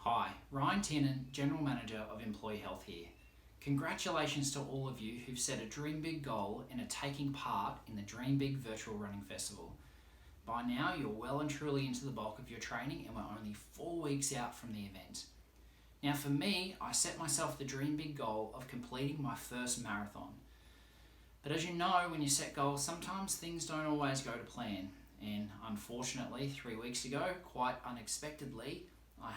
Hi, Ryan Tiernan, General Manager of Employee Health here. Congratulations to all of you who've set a Dream Big goal and are taking part in the Dream Big Virtual Running Festival. By now, you're well and truly into the bulk of your training and we're only 4 weeks out from the event. Now for me, I set myself the Dream Big goal of completing my first marathon. But as you know, when you set goals, sometimes things don't always go to plan. And unfortunately, 3 weeks ago, quite unexpectedly, I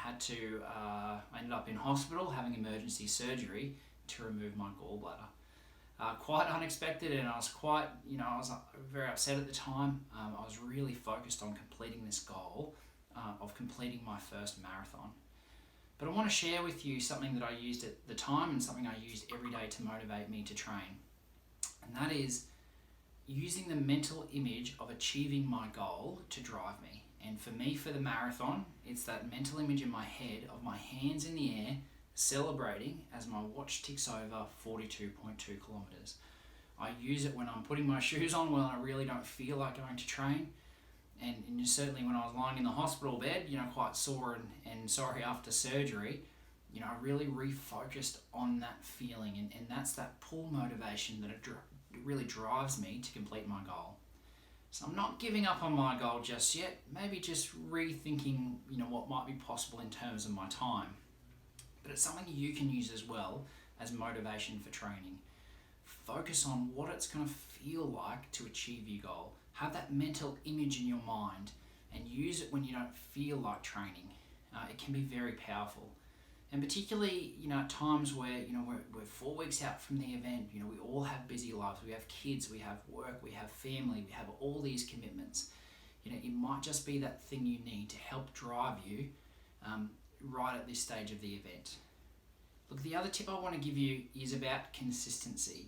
ended up in hospital having emergency surgery to remove my gallbladder. Quite unexpected, and I was very upset at the time. I was really focused on completing this goal of completing my first marathon. But I want to share with you something that I used at the time and something I used every day to motivate me to train. And that is using the mental image of achieving my goal to drive me. And for me, for the marathon, it's that mental image in my head of my hands in the air celebrating as my watch ticks over 42.2 kilometers. I use it when I'm putting my shoes on when I really don't feel like going to train. And certainly when I was lying in the hospital bed, quite sore and sorry after surgery, I really refocused on that feeling. And that's that pull motivation that it really drives me to complete my goal. So I'm not giving up on my goal just yet, maybe just rethinking, what might be possible in terms of my time. But it's something you can use as well as motivation for training. Focus on what it's going to feel like to achieve your goal. Have that mental image in your mind and use it when you don't feel like training. It can be very powerful. And particularly, at times where, we're 4 weeks out from the event, we all have busy lives. We have kids, we have work, we have family, we have all these commitments. It might just be that thing you need to help drive you right at this stage of the event. Look, the other tip I want to give you is about consistency.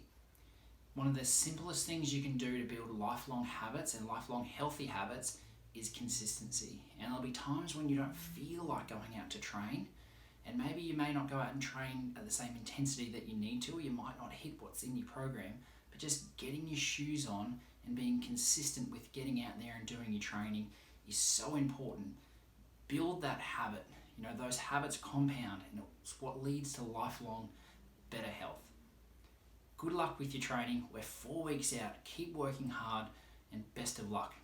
One of the simplest things you can do to build lifelong habits and lifelong healthy habits is consistency. And there'll be times when you don't feel like going out to train. And maybe you may not go out and train at the same intensity that you need to, or you might not hit what's in your program, but just getting your shoes on and being consistent with getting out there and doing your training is so important. Build that habit. Those habits compound, and it's what leads to lifelong better health. Good luck with your training. We're 4 weeks out. Keep working hard, and best of luck.